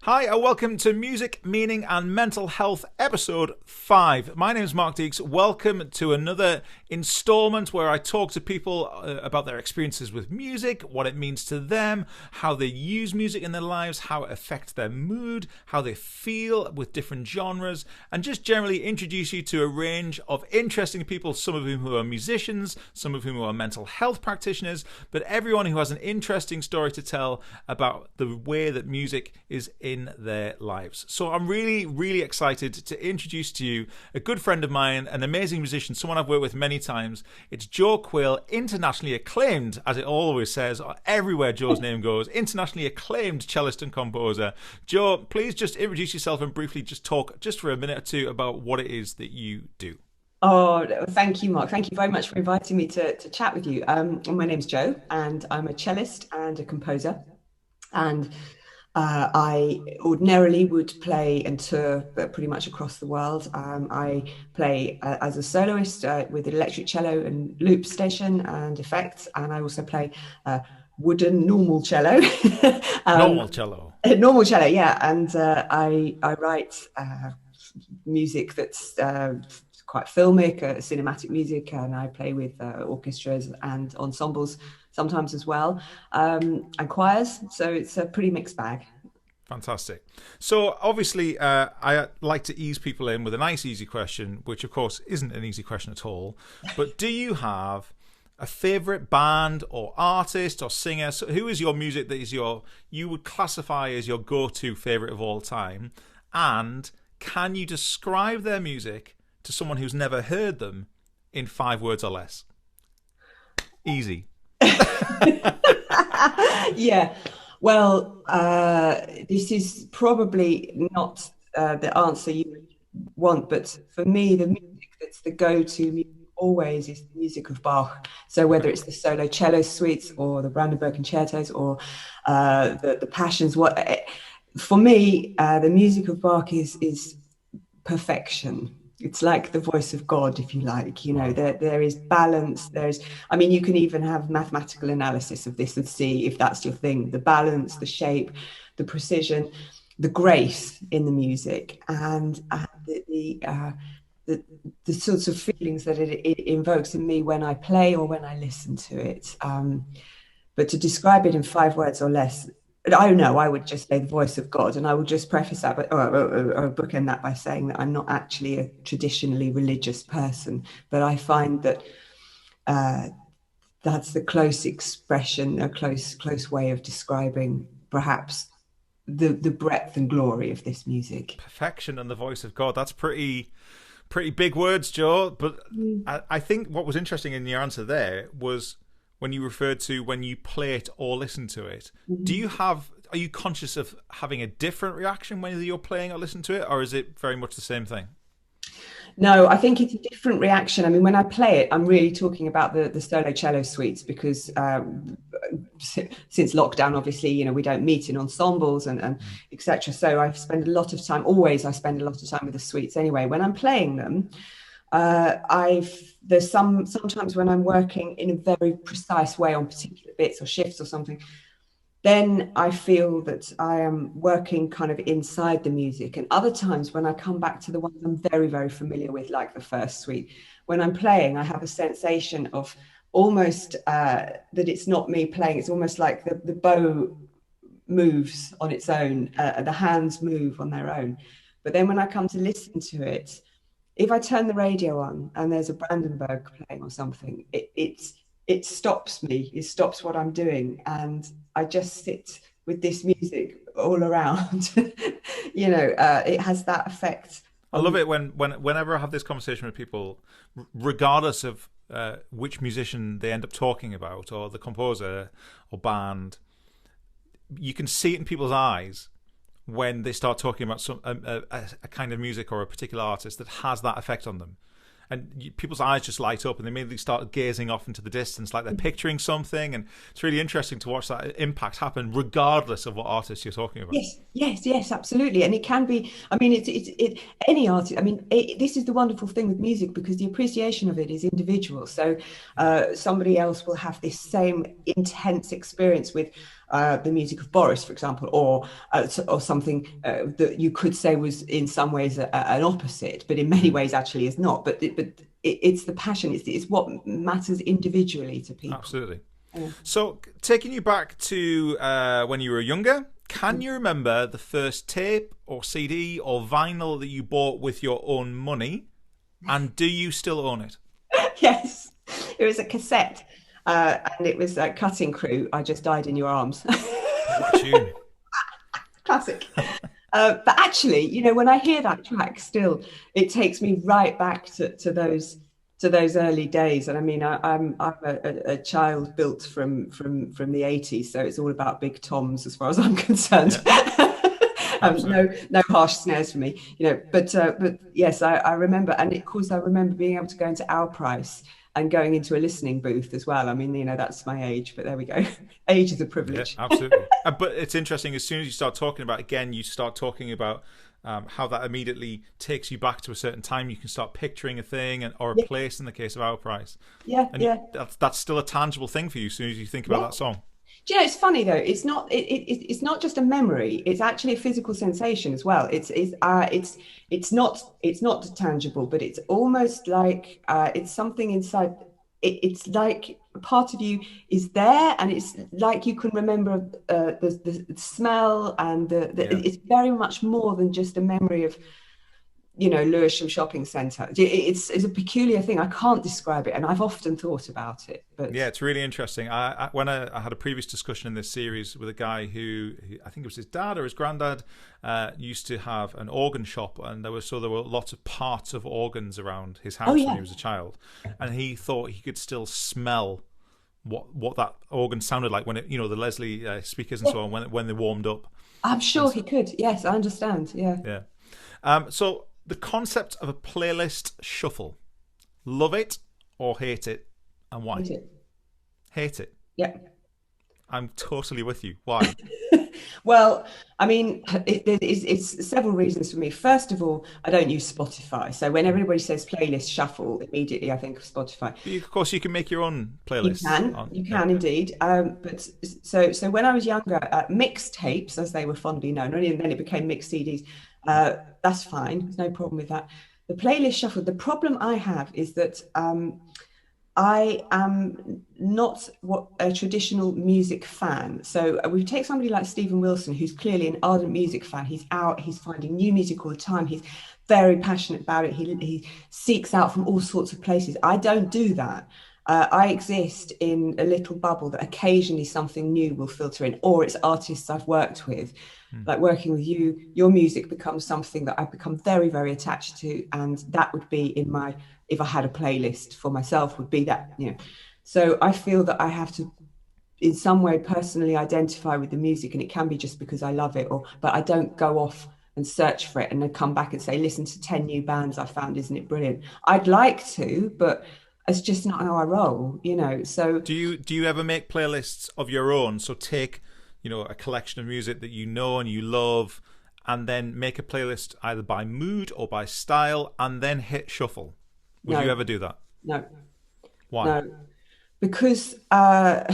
Hi, and welcome to Music, Meaning and Mental Health, episode 5. My name is Mark Deeks. Welcome to another installment where I talk to people about their experiences with music, what it means to them, how they use music in their lives, how it affects their mood, how they feel with different genres, and just generally introduce you to a range of interesting people, some of whom who are musicians, some of whom who are mental health practitioners, but everyone who has an interesting story to tell about the way that music is in their lives. So I'm really excited to introduce to you a good friend of mine, an amazing musician, someone I've worked with many times. It's Joe Quail, internationally acclaimed, as it always says, everywhere Joe's name goes, internationally acclaimed cellist and composer. Joe, please just introduce yourself and briefly just talk just for a minute or two about what it is that you do. Oh, thank you, Mark. Thank you very much for inviting me to chat with you. My name's Joe, and I'm a cellist and a composer. And I ordinarily would play and tour pretty much across the world. I play as a soloist with an electric cello and loop station and effects, and I also play wooden normal cello. Normal cello. Normal cello, yeah. And I write music that's quite filmic, cinematic music, and I play with orchestras and ensembles sometimes as well, and choirs. So it's a pretty mixed bag. Fantastic. So obviously, I like to ease people in with a nice, easy question, which of course isn't an easy question at all. But do you have a favorite band or artist or singer? So who is your music that is you would classify as your go-to favorite of all time? And can you describe their music to someone who's never heard them in 5 words or less? Easy. Yeah. Well, this is probably not the answer you want, but for me, the music that's the go-to music always is the music of Bach. So whether it's the solo cello suites or the Brandenburg concertos or the Passions, for me, the music of Bach is perfection. It's like the voice of God, if you like. You know, there is balance. I mean, you can even have mathematical analysis of this and see if that's your thing. The balance, the shape, the precision, the grace in the music, and the sorts of feelings that it invokes in me when I play or when I listen to it. But to describe it in 5 words or less, I don't know, I would just say the voice of God, and I would just preface that, or bookend that by saying that I'm not actually a traditionally religious person, but I find that that's the close expression, a close way of describing perhaps the breadth and glory of this music. Perfection and the voice of God. That's pretty big words, Joe. But I think what was interesting in your answer there was when you referred to when you play it or listen to it. Are you conscious of having a different reaction whether you're playing or listen to it, or is it very much the same thing? No, I think it's a different reaction. I mean, when I play it, I'm really talking about the solo cello suites because since lockdown, obviously, you know, we don't meet in ensembles and etc. So I spend a lot of time with the suites anyway. When I'm playing them, there's sometimes when I'm working in a very precise way on particular bits or shifts or something, then I feel that I am working kind of inside the music. And other times when I come back to the ones I'm very familiar with, like the first suite, when I'm playing, I have a sensation of almost that it's not me playing. It's almost like the bow moves on its own, the hands move on their own. But then when I come to listen to it, if I turn the radio on and there's a Brandenburg playing or something, it stops me. It stops what I'm doing, and I just sit with this music all around. It has that effect. I love it whenever I have this conversation with people, regardless of which musician they end up talking about, or the composer or band, you can see it in people's eyes when they start talking about a kind of music or a particular artist that has that effect on them. And people's eyes just light up and they immediately start gazing off into the distance like they're picturing something. And it's really interesting to watch that impact happen regardless of what artist you're talking about. Yes, absolutely. And it can be, I mean, it's any artist. I mean, this is the wonderful thing with music, because the appreciation of it is individual. So somebody else will have this same intense experience with the music of Boris, for example, or something that you could say was in some ways an opposite, but in many ways actually is not. But it's the passion. It's what matters individually to people. Absolutely. Yeah. So, taking you back to when you were younger, can you remember the first tape or CD or vinyl that you bought with your own money? And do you still own it? Yes, it was a cassette, and it was Cutting Crew. I Just Died in Your Arms. What a tune. Classic. But actually, you know, when I hear that track, still, it takes me right back to those early days. And I mean, I'm a child built from the 80s, so it's all about big toms as far as I'm concerned. Yeah. No harsh snares for me, you know. But yes, I remember, and of course I remember being able to go into Our Price and going into a listening booth as well. I mean, you know, that's my age, but there we go. Age is a privilege. Yeah, absolutely. But it's interesting, as soon as you start talking about, again, you start talking about how that immediately takes you back to a certain time. You can start picturing a thing or a place in the case of Our Price. Yeah, and yeah. That's still a tangible thing for you as soon as you think about that song. Do you know, it's funny though. It's not. It's not just a memory. It's actually a physical sensation as well. It's not tangible, but it's almost like it's something inside. It's like a part of you is there, and it's like you can remember the smell and It's very much more than just a memory of, you know, Lewisham Shopping Centre. It's a peculiar thing. I can't describe it, and I've often thought about it. But yeah, it's really interesting. When I had a previous discussion in this series with a guy who I think it was his dad or his granddad, used to have an organ shop, and there were lots of parts of organs around his house when he was a child, and he thought he could still smell what that organ sounded like when it, you know, the Leslie speakers and so on, when they warmed up. I'm sure he could. Yes, I understand. Yeah. So the concept of a playlist shuffle, love it or hate it, and why? Hate it. Yeah. I'm totally with you. Why? Well, I mean, it's several reasons for me. First of all, I don't use Spotify. So when everybody says playlist shuffle, immediately I think of Spotify. Of course, you can make your own playlist. You can indeed. But so when I was younger, mixtapes, as they were fondly known, and then it became mixed CDs. That's fine. There's no problem with that. The playlist shuffle, the problem I have is that I am not a traditional music fan. So we take somebody like Stephen Wilson, who's clearly an ardent music fan. He's out, he's finding new music all the time. He's very passionate about it. He seeks out from all sorts of places. I don't do that. I exist in a little bubble that occasionally something new will filter in, or it's artists I've worked with. Like working with you, your music becomes something that I've become very, very attached to. And that would be if I had a playlist for myself, would be that, you know. So I feel that I have to, in some way, personally identify with the music, and it can be just because I love it, but I don't go off and search for it and then come back and say, listen to 10 new bands I found, isn't it brilliant? I'd like to, but it's just not how I roll, you know. So do you ever make playlists of your own? So take, you know, a collection of music that you know and you love, and then make a playlist either by mood or by style, and then hit shuffle. Would you ever do that? No. Why? No, because I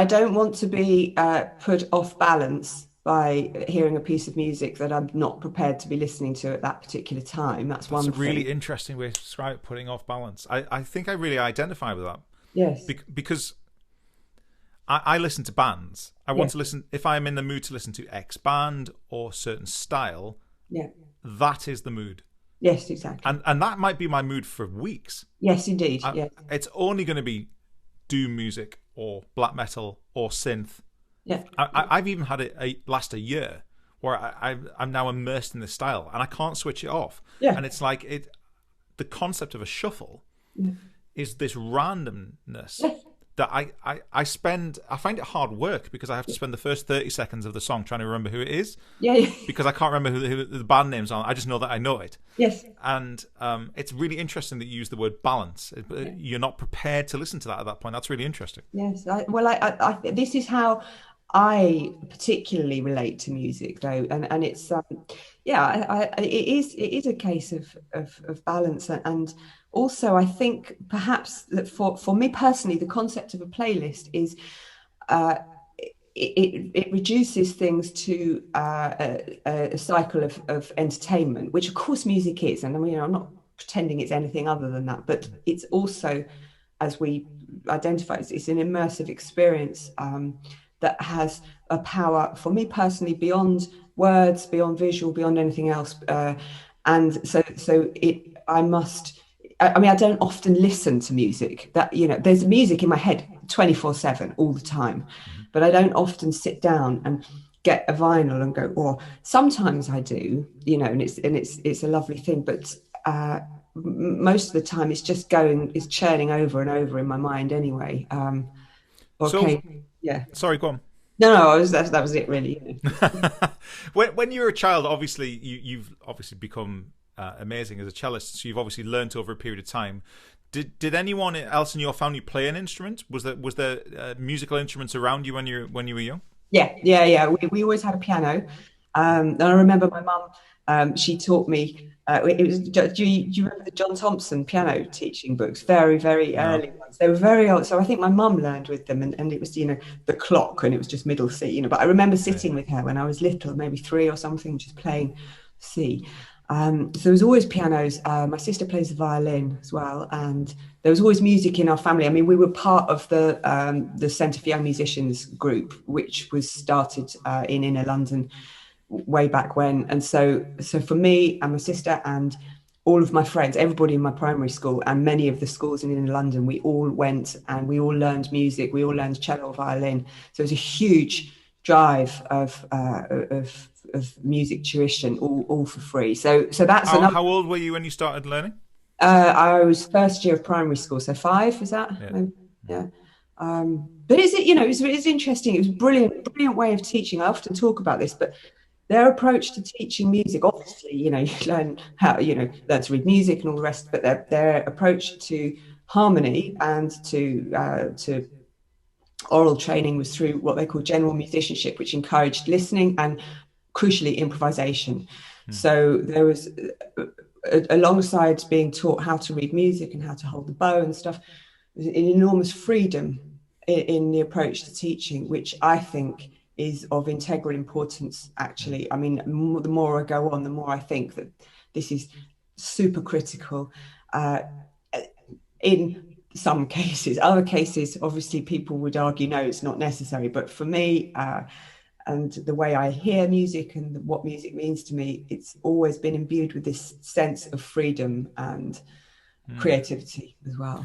don't want to be put off balance by hearing a piece of music that I'm not prepared to be listening to at that particular time. That's one thing. That's a really interesting way to describe it, putting off balance. I think I really identify with that. Yes. Because I listen to bands. I want to listen, if I'm in the mood to listen to X band or certain style, that is the mood. Yes, exactly. And that might be my mood for weeks. Yes, indeed. Yes. It's only going to be doom music or black metal or synth. Yeah. I've even had it last a year where I'm now immersed in this style and I can't switch it off. Yeah. And it's like the concept of a shuffle is this randomness that I find it hard work because I have to spend the first 30 seconds of the song trying to remember who it is. Yeah. Because I can't remember who the band names are. I just know that I know it. Yes. And it's really interesting that you use the word balance. You're not prepared to listen to that at that point. That's really interesting. Yes. This is how I particularly relate to music, though, and it's it is a case of balance, and also I think perhaps that for me personally, the concept of a playlist is it reduces things to a cycle of entertainment, which of course music is. And I mean, I'm not pretending it's anything other than that, but it's also, as we identify, it's an immersive experience that has a power for me personally beyond words, beyond visual, beyond anything else. And so I must. I mean, I don't often listen to music. That, you know, there's music in my head 24/7 all the time, but I don't often sit down and get a vinyl and go. Or sometimes I do, you know, and it's a lovely thing. But most of the time, it's churning over and over in my mind anyway. Okay, So, yeah. sorry, go on. No, that was it really. You know. When you were a child, obviously you've obviously become amazing as a cellist. So you've obviously learned over a period of time. Did anyone else in your family play an instrument? Was there musical instruments around you when you were young? Yeah. We always had a piano. And I remember my mum. She taught me. It was. Do you remember the John Thompson piano teaching books? Very, very No. early ones. They were very old. So I think my mum learned with them, and it was, you know, the clock, and it was just middle C. You know, but I remember sitting with her when I was little, maybe 3 or something, just playing C. So there was always pianos. My sister plays the violin as well, and there was always music in our family. I mean, we were part of the Centre for Young Musicians group, which was started in inner London way back when. And so for me and my sister and all of my friends, everybody in my primary school and many of the schools in inner London, we all went and we all learned music. We all learned cello, violin. So it was a huge drive of music tuition, all for free. So that's how old were you when you started learning? I was first year of primary school, so 5, is that? Yeah. But it's interesting. It was brilliant way of teaching. I often talk about this, but their approach to teaching music, obviously, you know, you learn how, you know, learn to read music and all the rest, but their approach to harmony and to oral training was through what they call general musicianship, which encouraged listening and crucially improvisation. So there was alongside being taught how to read music and how to hold the bow and stuff, there's an enormous freedom in the approach to teaching, which I think is of integral importance, actually. I mean, the more I go on, the more I think that this is super critical in some cases. Other cases, obviously, people would argue, no, it's not necessary. But for me, and the way I hear music and what music means to me, it's always been imbued with this sense of freedom and creativity as well.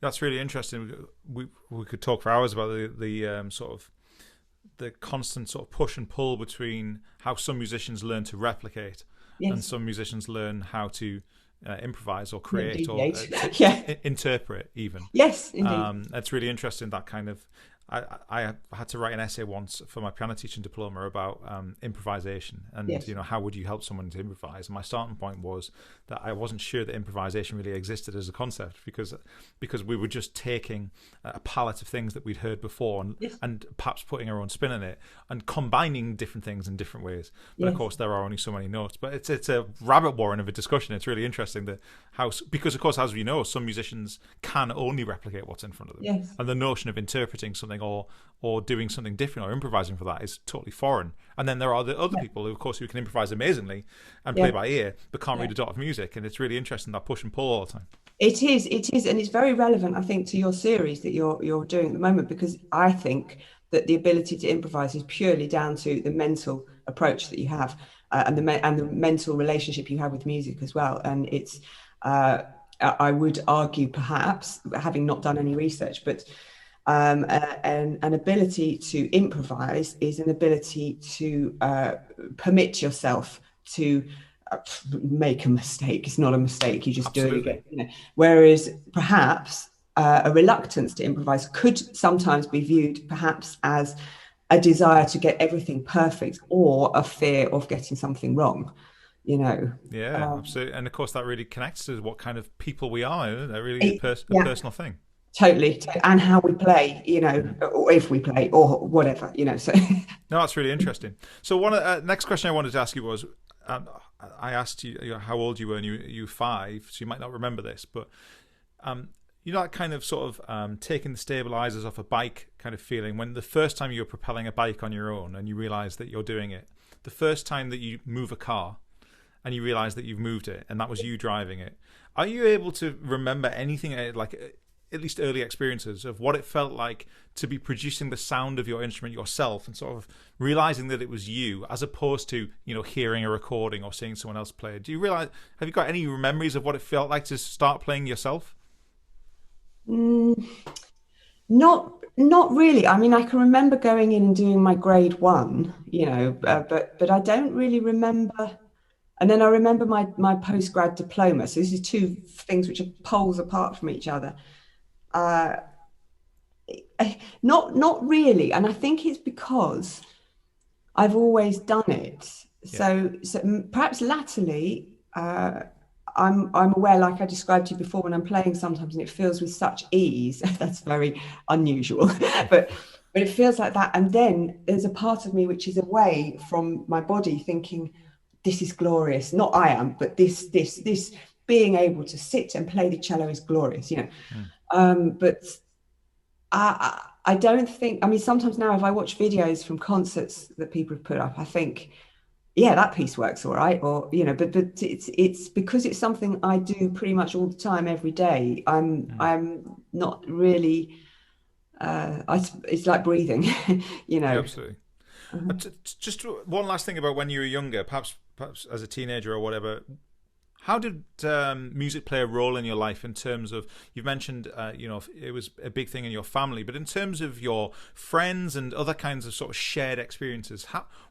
That's really interesting. We could talk for hours about the sort of the constant sort of push and pull between how some musicians learn to replicate and some musicians learn how to improvise or create or interpret even. Yes, indeed. That's really interesting, that kind of... I had to write an essay once for my piano teaching diploma about improvisation and you know, how would you help someone to improvise. And my starting point was that I wasn't sure that improvisation really existed as a concept because we were just taking a palette of things that we'd heard before and perhaps putting our own spin on it and combining different things in different ways. But of course there are only so many notes. But it's a rabbit warren of a discussion. It's really interesting that because of course, as we know, some musicians can only replicate what's in front of them, and the notion of interpreting something or doing something different or improvising for that is totally foreign. And then there are the other people who, of course, who can improvise amazingly and play by ear but can't read a dot of music. And it's really interesting, that push and pull all the time. It is, and it's very relevant, I think, to your series that you're doing at the moment, because I think that the ability to improvise is purely down to the mental approach that you have and the mental relationship you have with music as well. And it's I would argue, perhaps, having not done any research, but an ability to improvise is an ability to permit yourself to make a mistake. It's not a mistake, you just do it again. You know? Whereas perhaps a reluctance to improvise could sometimes be viewed perhaps as a desire to get everything perfect or a fear of getting something wrong. You know, absolutely. And of course that really connects to what kind of people we are, isn't it? Really a personal thing. Totally. And how we play, you know, or if we play or whatever, you know. So no, that's really interesting. So next question I wanted to ask you was, I asked you, how old you were when you were 5, so you might not remember this, but you know that kind of sort of taking the stabilizers off a bike kind of feeling when the first time you're propelling a bike on your own and you realize that you're doing it, the first time that you move a car and you realize that you've moved it and that was you driving it. Are you able to remember anything like at least early experiences of what it felt like to be producing the sound of your instrument yourself and sort of realizing that it was you as opposed to, you know, hearing a recording or seeing someone else play? Do you realize, have you got any memories of what it felt like to start playing yourself? Not really. I mean, I can remember going in and doing my grade one, you know, but I don't really remember. And then I remember my postgrad diploma. So these are two things which are poles apart from each other. Uh, not really. And I think it's because I've always done it. Yeah. So perhaps latterly, I'm aware, like I described to you before, when I'm playing sometimes and it feels with such ease. That's very unusual, but it feels like that. And then there's a part of me which is away from my body, thinking, "This is glorious." Not I am, but this being able to sit and play the cello is glorious, you know. But I don't think. I mean, sometimes now, if I watch videos from concerts that people have put up, I think, yeah, that piece works all right, or you know, but it's because it's something I do pretty much all the time, every day. I'm not really. It's like breathing, you Yeah, know. absolutely. Just one last thing about when you were younger, perhaps as a teenager or whatever. How did music play a role in your life in terms of, you've mentioned, you know, it was a big thing in your family, but in terms of your friends and other kinds of sort of shared experiences,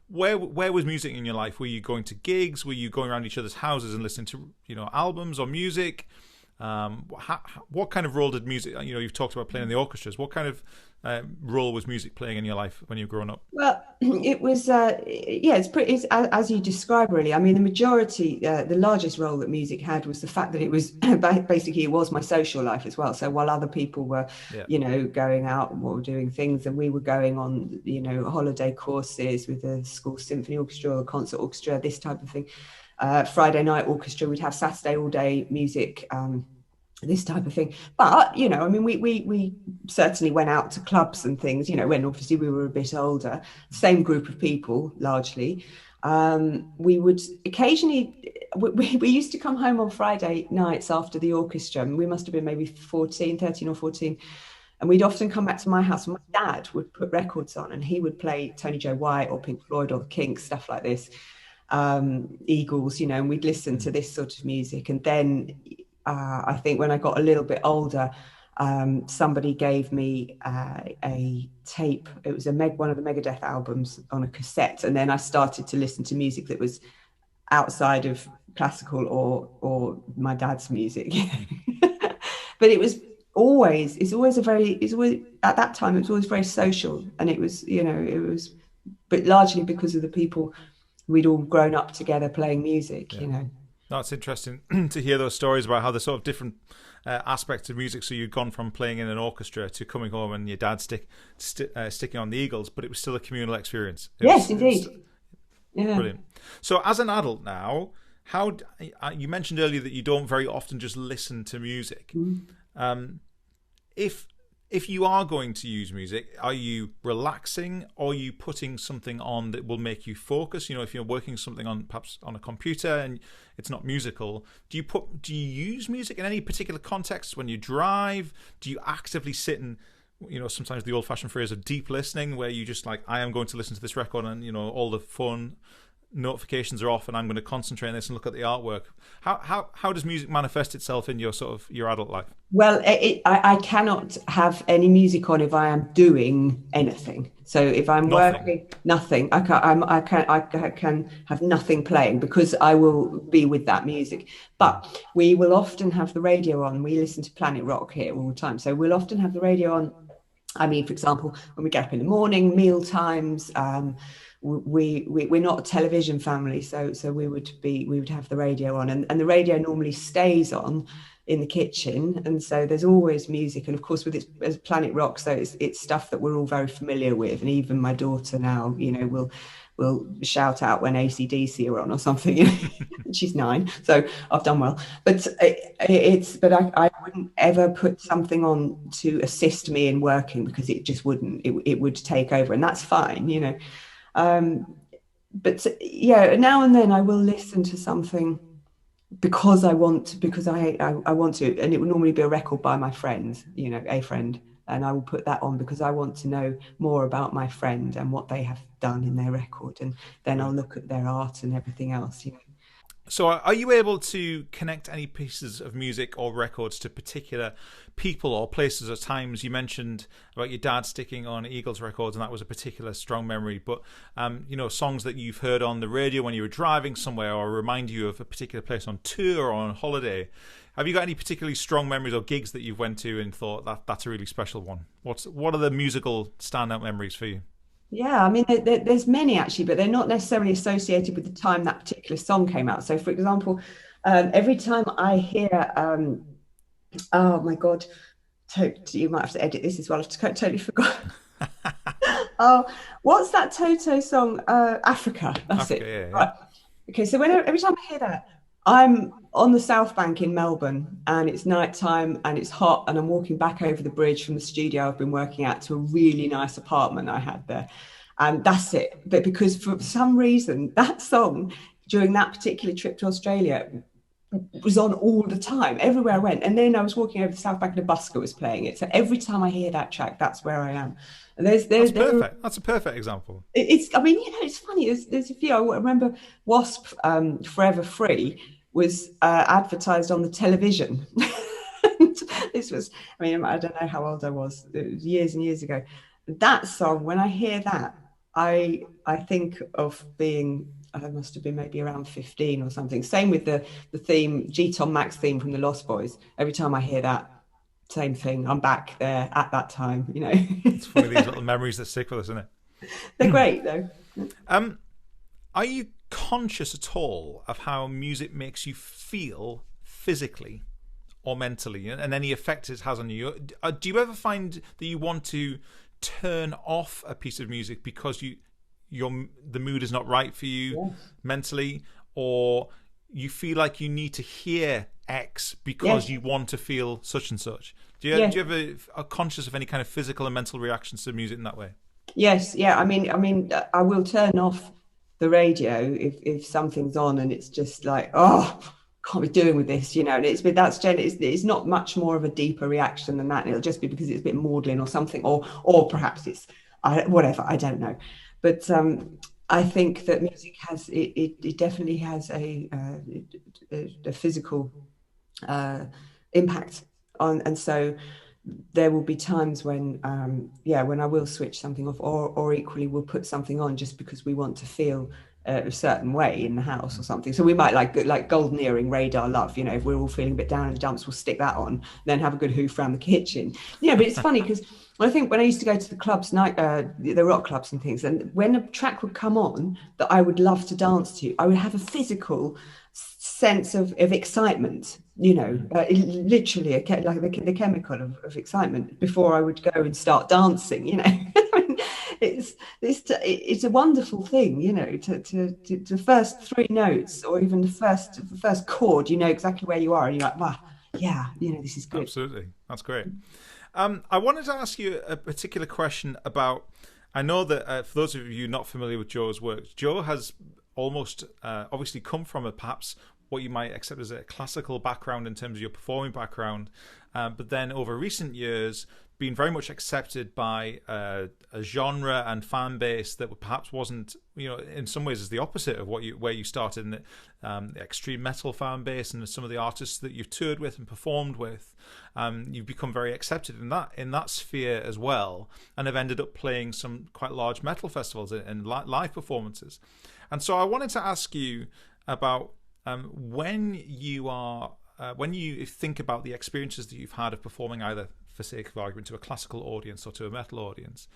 where was music in your life? Were you going to gigs? Were you going around each other's houses and listening to, you know, albums or music? What kind of role did music, you know, you've talked about playing in the orchestras. What kind of role was music playing in your life when you were growing up? Well, it was, yeah, it's as you describe, really. I mean, the majority, the largest role that music had was the fact that it was basically, it was my social life as well. So while other people were, Yeah. you know, going out or doing things, and we were going on, you know, holiday courses with the school symphony orchestra or concert orchestra, this type of thing. Friday night orchestra, we'd have Saturday all day music. This type of thing. But you know, I mean, we certainly went out to clubs and things, you know, when obviously we were a bit older, same group of people largely. We would occasionally, we used to come home on Friday nights after the orchestra, and we must have been maybe 13 or 14, and we'd often come back to my house and my dad would put records on and he would play Tony Joe White or Pink Floyd or the Kinks, stuff like this, Eagles, you know, and we'd listen to this sort of music. And then I think when I got a little bit older, somebody gave me a tape. It was one of the Megadeth albums on a cassette, and then I started to listen to music that was outside of classical or my dad's music. But it's always at that time it was always very social, and it was, you know, it was, but largely because of the people we'd all grown up together playing music, you know. No, it's interesting to hear those stories about how the sort of different aspects of music. So you'd gone from playing in an orchestra to coming home and your dad sticking on the Eagles, but it was still a communal experience. Yes, indeed. Yeah. Brilliant. So as an adult now, how you mentioned earlier that you don't very often just listen to music. If you are going to use music, are you relaxing, or are you putting something on that will make you focus? You know, if you're working something on perhaps on a computer and it's not musical, do you use music in any particular context when you drive? Do you actively sit and, you know, sometimes the old-fashioned phrase of deep listening, where you just like, I am going to listen to this record and, you know, all the phone notifications are off and I'm going to concentrate on this and look at the artwork. How does music manifest itself in your sort of your adult life? Well, I cannot have any music on if I am doing anything. So if I'm working, nothing. I can have nothing playing because I will be with that music. But we will often have the radio on. We listen to Planet Rock here all the time, so we'll often have the radio on. I mean, for example, when we get up in the morning, meal times. We're not a television family, so we would have the radio on, and the radio normally stays on in the kitchen, and so there's always music. And of course, with it's Planet Rock, so it's stuff that we're all very familiar with, and even my daughter now, you know, will shout out when AC/DC are on or something. She's 9, so I've done well. But I wouldn't ever put something on to assist me in working, because it just wouldn't. It would take over, and that's fine, you know. But yeah, now and then I will listen to something because I want to, I want to, and it will normally be a record by my friend, you know, a friend, and I will put that on because I want to know more about my friend and what they have done in their record, and then I'll look at their art and everything else, you know. So are you able to connect any pieces of music or records to particular people or places or times? You mentioned about your dad sticking on Eagles records, and that was a particular strong memory. But, you know, songs that you've heard on the radio when you were driving somewhere, or remind you of a particular place on tour or on holiday. Have you got any particularly strong memories or gigs that you've went to and thought that's a really special one? What are the musical standout memories for you? Yeah, I mean, there's many actually, but they're not necessarily associated with the time that particular song came out. So, for example, every time I hear, oh my God, you might have to edit this as well. I've totally forgot. Oh, what's that Toto song? Africa. That's Africa, it. yeah, yeah. Right. Okay, so every time I hear that, I'm on the South Bank in Melbourne, and it's nighttime and it's hot, and I'm walking back over the bridge from the studio I've been working at to a really nice apartment I had there. And that's it. But because for some reason that song during that particular trip to Australia was on all the time, everywhere I went. And then I was walking over the South Bank and a busker was playing it. So every time I hear that track, that's where I am. And That's perfect. That's a perfect example. I mean, you know, it's funny. There's a few. I remember Wasp, Forever Free was advertised on the television. This was, I mean, I don't know how old I was. It was years and years ago. That song, when I hear that, I think of being, I must have been maybe around 15 or something. Same with the theme, G Tom Max theme from the Lost Boys. Every time I hear that, same thing. I'm back there at that time, you know. It's funny, these little memories that stick with us, isn't it? They're great, though. Are you conscious at all of how music makes you feel physically or mentally, and any effect it has on you? Do you ever find that you want to turn off a piece of music because the mood is not right for you mentally, or you feel like you need to hear X because you want to feel such and such? Do you ever are conscious of any kind of physical and mental reactions to music in that way? Yes, yeah. I mean, I will turn off the radio if something's on and it's just like, oh, can't be doing with this, you know. And it's not much more of a deeper reaction than that. It'll just be because it's a bit maudlin or something, or perhaps it's whatever. I don't know, but I think that music has it definitely has a physical impact on, and so there will be times when when I will switch something off, or equally we'll put something on just because we want to feel a certain way in the house or something. So we might like Golden Earring, Radar Love, you know, if we're all feeling a bit down in the dumps, we'll stick that on, then have a good hoof around the kitchen. Yeah, but it's funny because I think when I used to go to the clubs, the rock clubs and things, and when a track would come on that I would love to dance to, I would have a physical sense of excitement, you know, literally like the chemical of excitement before I would go and start dancing, you know. I mean, it's a wonderful thing, you know, to the first 3 notes or even the first chord, you know exactly where you are, and you're like, wow, yeah, you know, this is good. Absolutely, that's great. I wanted to ask you a particular question about, I know that for those of you not familiar with Joe's work, Joe has almost obviously come from perhaps what you might accept as a classical background in terms of your performing background, but then over recent years been very much accepted by a genre and fan base that perhaps wasn't, you know, in some ways is the opposite of where you started in the extreme metal fan base, and some of the artists that you've toured with and performed with. You've become very accepted in that sphere as well, and have ended up playing some quite large metal festivals and live performances. And so I wanted to ask you about when you think about the experiences that you've had of performing, either for sake of argument to a classical audience or to a metal audience,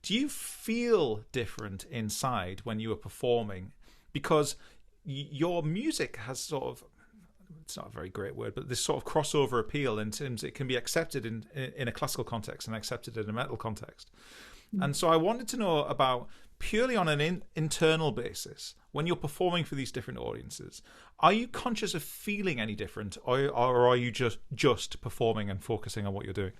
do you feel different inside when you are performing? Because your music has sort of, it's not a very great word, but this sort of crossover appeal in terms it can be accepted in a classical context and accepted in a metal context. And so I wanted to know about, purely on an internal basis, when you're performing for these different audiences, are you conscious of feeling any different, or are you just performing and focusing on what you're doing?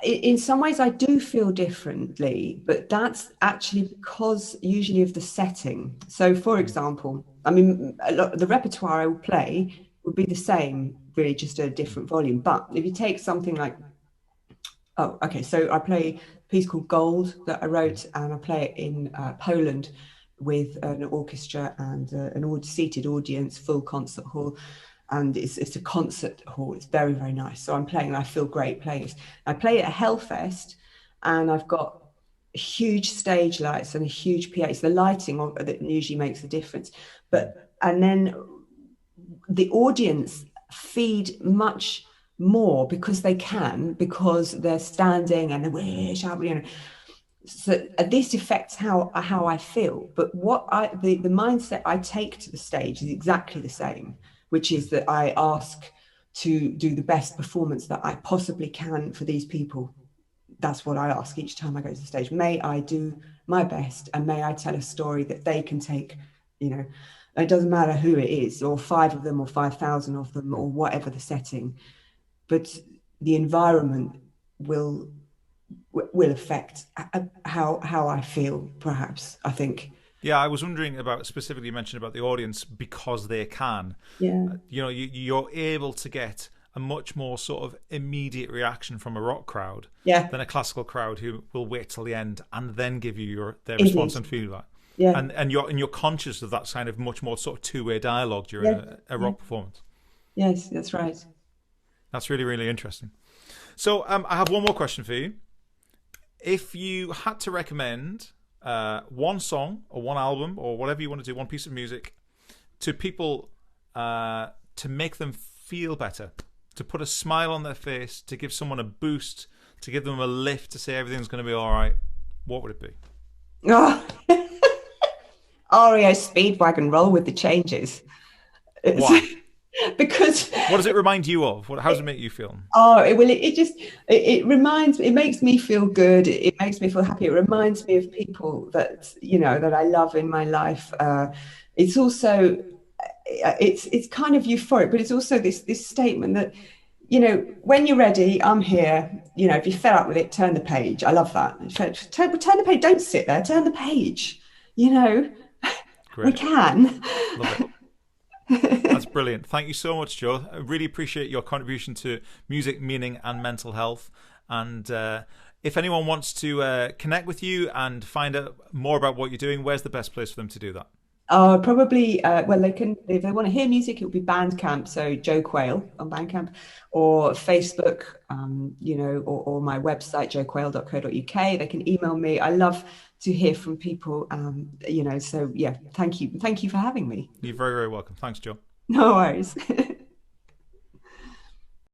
In some ways, I do feel differently, but that's actually because usually of the setting. So, for example, I mean, the repertoire I will play would be the same, really, just a different volume. But if you take something like, oh, okay, so I play a piece called Gold that I wrote, and I play it in Poland with an orchestra and an seated audience, full concert hall. And it's a concert hall. It's very, very nice. So I'm playing and I feel great playing it. I play at a Hellfest, and I've got huge stage lights and a huge PA. It's the lighting that usually makes the difference. And then the audience feed much more because they can, because they're standing and they're shouting, you know. So this affects how I feel. But the mindset I take to the stage is exactly the same, which is that I ask to do the best performance that I possibly can for these people. That's what I ask each time I go to the stage. May I do my best, and may I tell a story that they can take, you know. It doesn't matter who it is, or 5 of them or 5,000 of them, or whatever the setting, but the environment will affect how I feel, perhaps, I think. Yeah, I was wondering about, specifically you mentioned about the audience, because they can. Yeah. You're able to get a much more sort of immediate reaction from a rock crowd than a classical crowd, who will wait till the end and then give you their response and feedback. Yeah. And you're conscious of that kind of much more sort of two-way dialogue during a rock performance. Yes, that's right. That's really, really interesting. So I have one more question for you. If you had to recommend one song or one album or whatever you want to do, one piece of music, to people to make them feel better, to put a smile on their face, to give someone a boost, to give them a lift, to say everything's going to be all right, what would it be? Oh. REO Speedwagon, Roll with the Changes. Why? Because what does it remind you of? How does it make you feel? Oh, it makes me feel good. It makes me feel happy. It reminds me of people that I love in my life. It's also it's kind of euphoric, but it's also this statement that, when you're ready, I'm here. If you're fed up with it, turn the page. I love that. Turn the page. Don't sit there. Turn the page. Great. We can. Love it. That's brilliant. Thank you so much, Jo. I really appreciate your contribution to music, meaning, and mental health. And if anyone wants to connect with you and find out more about what you're doing, where's the best place for them to do that? Probably, they can, if they want to hear music, it'll be Bandcamp. So Jo Quail on Bandcamp, or Facebook, or my website, joquail.co.uk. They can email me. I love to hear from people, so yeah, thank you for having me. You're very, very welcome. Thanks, Jo. No worries.